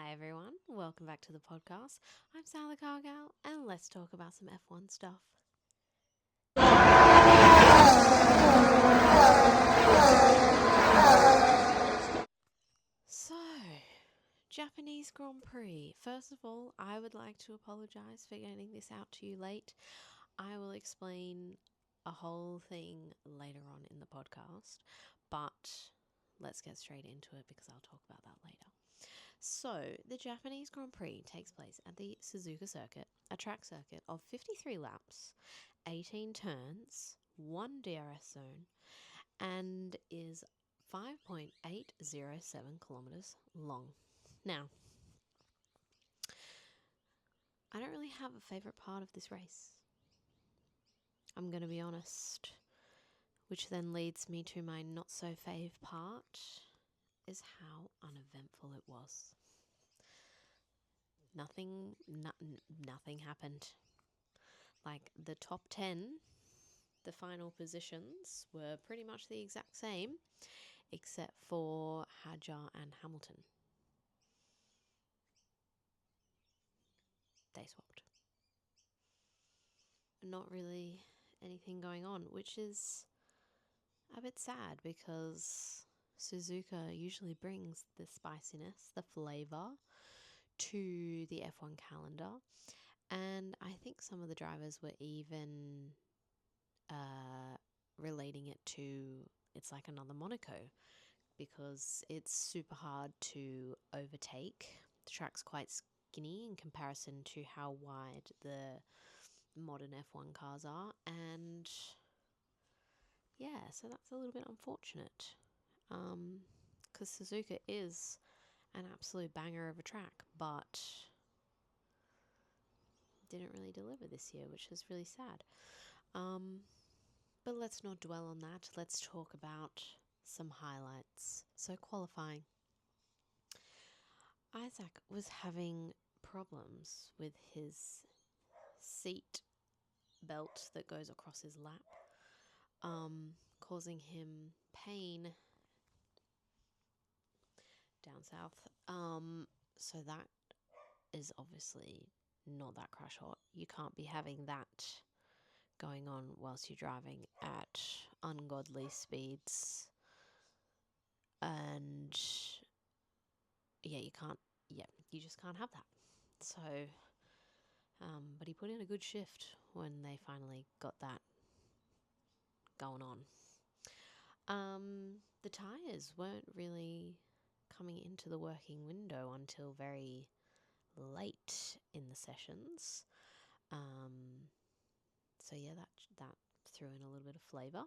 Hi everyone, welcome back to the podcast. I'm Sally Cargal and let's talk about some F1 stuff. So, Japanese Grand Prix. First of all, I would like to apologise for getting this out to you late. I will explain a whole thing later on in the podcast, but let's get straight into it because I'll talk about that later. So, the Japanese Grand Prix takes place at the Suzuka circuit, a track circuit of 53 laps, 18 turns, 1 DRS zone, and is 5.807 kilometers long. Now, I don't really have a favorite part of this race. I'm going to be honest, which then leads me to my not so fave part is how uneventful it was. Nothing happened. Like the top 10, the final positions were pretty much the exact same, except for Hadjar and Hamilton. They swapped. Not really anything going on, which is a bit sad because Suzuka usually brings the spiciness, the flavour to the F1 calendar. And I think some of the drivers were even relating it to it's like another Monaco because it's super hard to overtake. The track's quite skinny in comparison to how wide the modern F1 cars are, and yeah, so that's a little bit unfortunate because Suzuka is an absolute banger of a track, but didn't really deliver this year, which is really sad. But let's not dwell on that. Let's talk about some highlights. So qualifying. Isaac was having problems with his seat belt that goes across his lap, causing him pain down south. So that is obviously not that crash hot. You can't be having that going on whilst you're driving at ungodly speeds. And yeah, you just can't have that. So, but he put in a good shift when they finally got that going on. The tyres weren't really coming into the working window until very late in the sessions. So yeah, that threw in a little bit of flavour.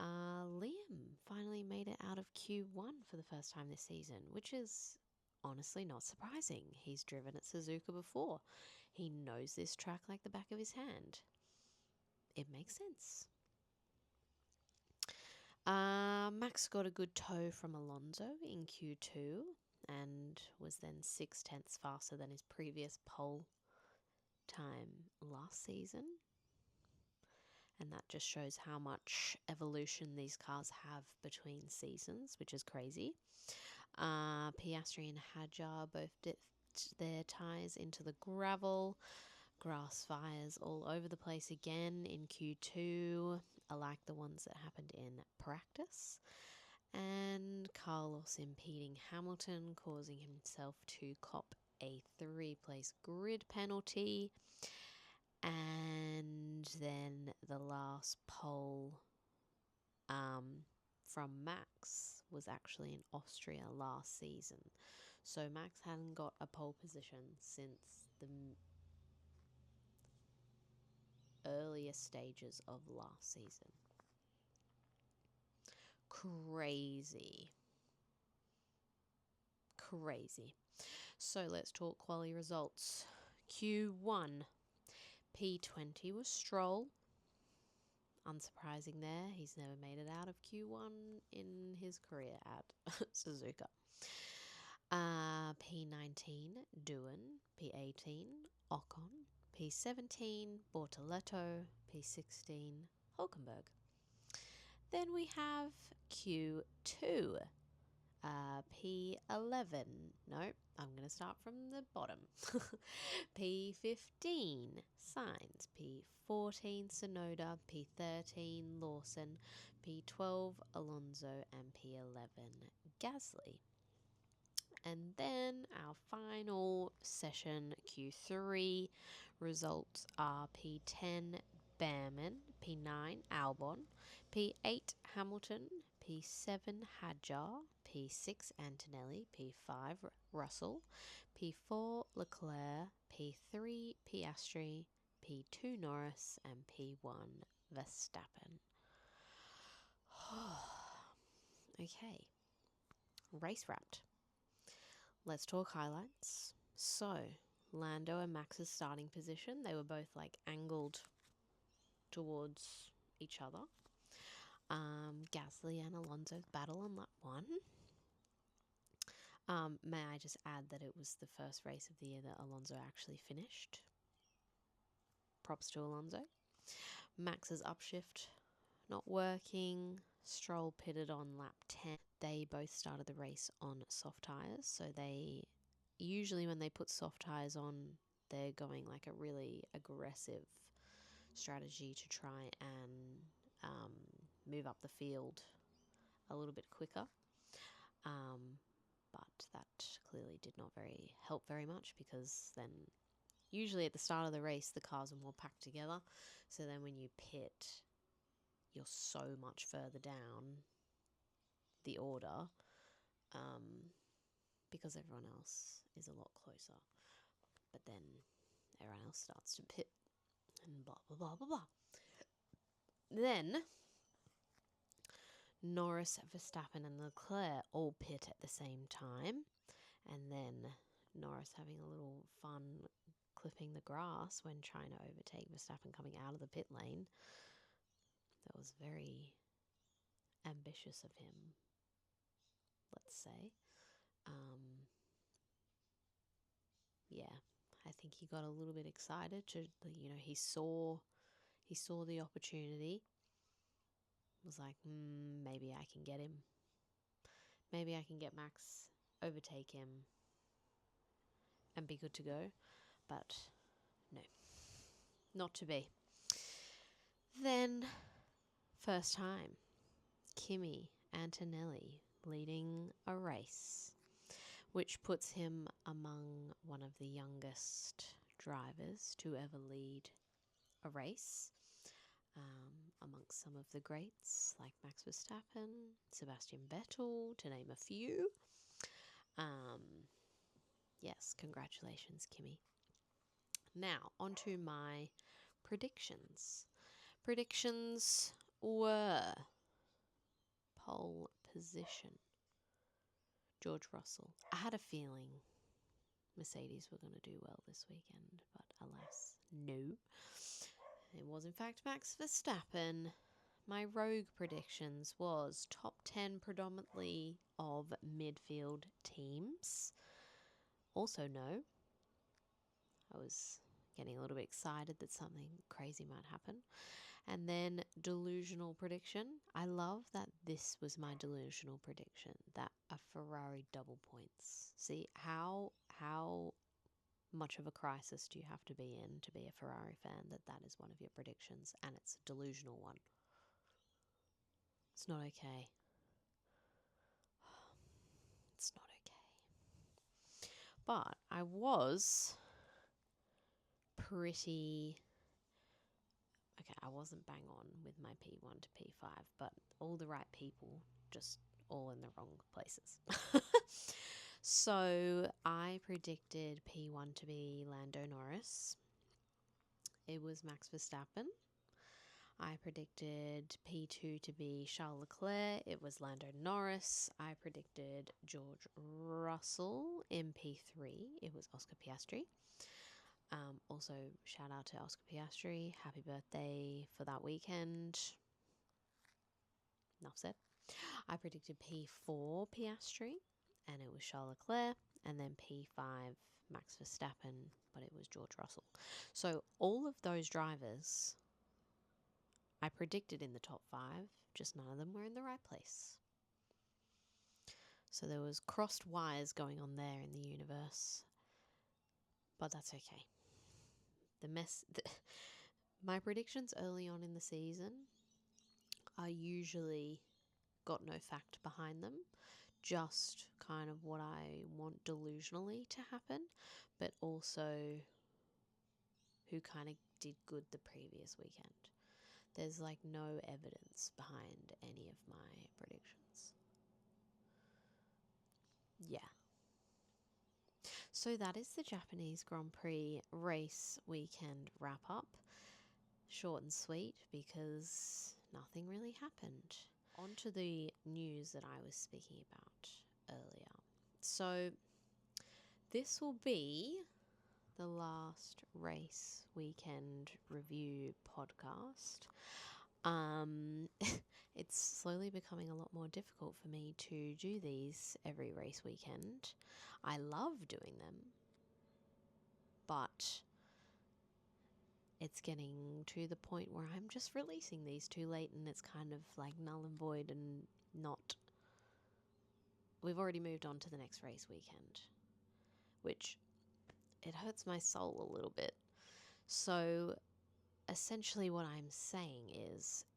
Liam finally made it out of Q1 for the first time this season, which is honestly not surprising. He's driven at Suzuka before. He knows this track like the back of his hand. It makes sense. Max got a good tow from Alonso in Q2 and was then 6/10 faster than his previous pole time last season. And that just shows how much evolution these cars have between seasons, which is crazy. Piastri and Hadjar both dipped their tyres into the gravel. Grass fires all over the place again in Q2, like the ones that happened in practice. And Carlos impeding Hamilton, causing himself to cop a 3-place grid penalty. And then the last pole from Max was actually in Austria last season. So Max hadn't got a pole position since the earlier stages of last season. Crazy. So let's talk quali results. Q1, P20 was Stroll. Unsurprising there, he's never made it out of Q1 in his career at Suzuka. P19, Doohan. P18, Ocon. P17, Bortoletto. P16, Hulkenberg. Then we have Q2. P11. No, I'm going to to start from the bottom. P15, Sainz. P14, Sonoda. P13, Lawson. P12, Alonso. And P11, Gasly. And then our final session, Q3, results are P10, Behrman. P9, Albon. P8, Hamilton. P7, Hadjar. P6, Antonelli. P5, Russell. P4, Leclerc. P3, Piastri. P2, Norris. And P1, Verstappen. Okay, race wrapped. Let's talk highlights. So, Lando and Max's starting position, they were both like angled towards each other. Gasly and Alonso's battle on lap 1. May I just add that it was the first race of the year that Alonso actually finished. Props to Alonso. Max's upshift not working. Stroll pitted on lap 10. They both started the race on soft tyres, so they usually when they put soft tyres on, they're going like a really aggressive strategy to try and move up the field a little bit quicker. But that clearly did not help very much, because then usually at the start of the race the cars are more packed together, so then when you pit you're so much further down the order, because everyone else is a lot closer. But then everyone else starts to pit and blah, blah, blah, blah, blah. Then Norris, Verstappen and Leclerc all pit at the same time. And then Norris having a little fun clipping the grass when trying to overtake Verstappen coming out of the pit lane. That was very ambitious of him, let's say. Yeah, I think he got a little bit excited to, he saw the opportunity. Was like, maybe I can get him. Maybe I can get Max, overtake him, and be good to go. But no, not to be. Then, first time, Kimi Antonelli leading a race, which puts him among one of the youngest drivers to ever lead a race, amongst some of the greats like Max Verstappen, Sebastian Vettel, to name a few. Yes, congratulations, Kimi. Now, on to my predictions. Predictions were pole position, George Russell. I had a feeling Mercedes were going to do well this weekend, but alas, no. It was in fact Max Verstappen. My rogue predictions was top 10 predominantly of midfield teams. Also no. I was getting a little bit excited that something crazy might happen. And then delusional prediction. I love that this was my delusional prediction, that a Ferrari double points. See, how much of a crisis do you have to be in to be a Ferrari fan that is one of your predictions, and it's a delusional one? It's not okay. It's not okay. But I was pretty... Okay, I wasn't bang on with my P1 to P5, but all the right people, just all in the wrong places. So I predicted P1 to be Lando Norris. It was Max Verstappen. I predicted P2 to be Charles Leclerc. It was Lando Norris. I predicted George Russell in P3. It was Oscar Piastri. Also, shout out to Oscar Piastri. Happy birthday for that weekend. Enough said. I predicted P4 Piastri, and it was Charles Leclerc. And then P5 Max Verstappen, but it was George Russell. So all of those drivers I predicted in the top 5, just none of them were in the right place. So there was crossed wires going on there in the universe. But that's okay. My predictions early on in the season are usually got no fact behind them, just kind of what I want delusionally to happen, but also who kind of did good the previous weekend. There's like no evidence behind any of my predictions. Yeah. So that is the Japanese Grand Prix race weekend wrap up. Short and sweet because nothing really happened. On to the news that I was speaking about earlier. So this will be the last race weekend review podcast. It's slowly becoming a lot more difficult for me to do these every race weekend. I love doing them, but it's getting to the point where I'm just releasing these too late and it's kind of like null and void and not. We've already moved on to the next race weekend, which it hurts my soul a little bit. So essentially what I'm saying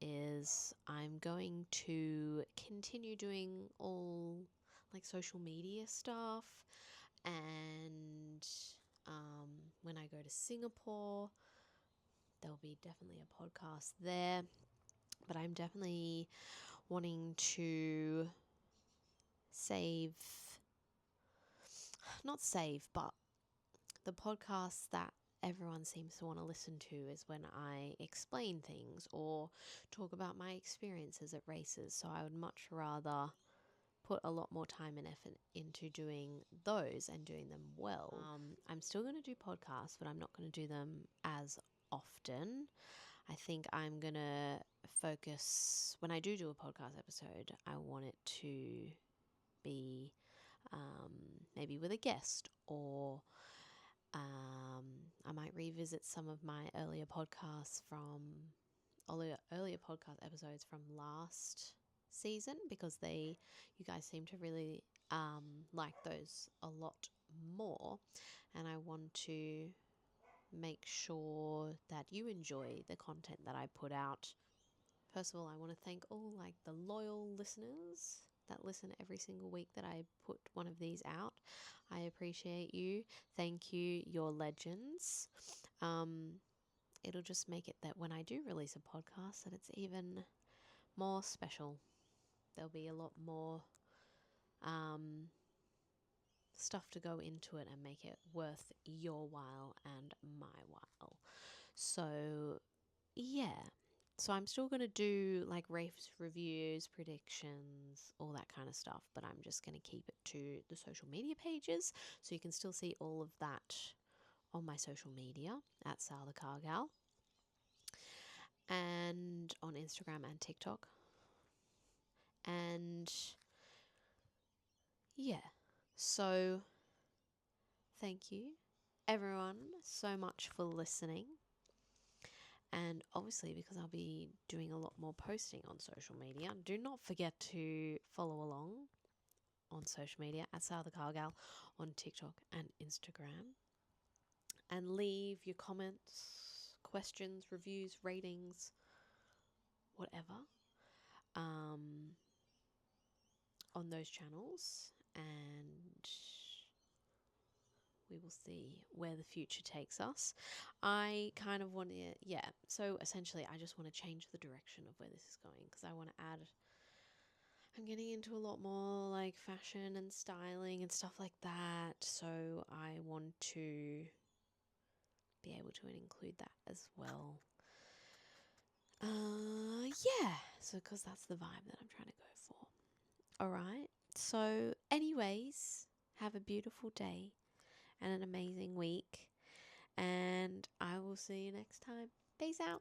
is I'm going to continue doing all like social media stuff, and when I go to Singapore, there'll be definitely a podcast there, but I'm definitely wanting to but the podcasts that everyone seems to want to listen to is when I explain things or talk about my experiences at races. So I would much rather put a lot more time and effort into doing those and doing them well. I'm still going to do podcasts, but I'm not going to do them as often. I think I'm going to focus, when I do a podcast episode, I want it to be maybe with a guest, or I might revisit some of my earlier podcast episodes from last season, because you guys seem to really like those a lot more, and I want to make sure that you enjoy the content that I put out. First of all, I want to thank all like the loyal listeners that listen every single week that I put one of these out. I appreciate you. Thank you. You're legends. It'll just make it that when I do release a podcast, that it's even more special. There'll be a lot more stuff to go into it and make it worth your while and my while. So, yeah. So I'm still going to do like race reviews, predictions, all that kind of stuff, but I'm just going to keep it to the social media pages, so you can still see all of that on my social media at Sal the Car Gal, and on Instagram and TikTok. And yeah, so thank you everyone so much for listening. And obviously, because I'll be doing a lot more posting on social media, do not forget to follow along on social media at Sal the Car Gal on TikTok and Instagram. And leave your comments, questions, reviews, ratings, whatever, on those channels. And we will see where the future takes us. I kind of want to, so essentially I just want to change the direction of where this is going, because I want to I'm getting into a lot more like fashion and styling and stuff like that. So I want to be able to include that as well. So because that's the vibe that I'm trying to go for. All right. So anyways, have a beautiful day and an amazing week, and I will see you next time. Peace out.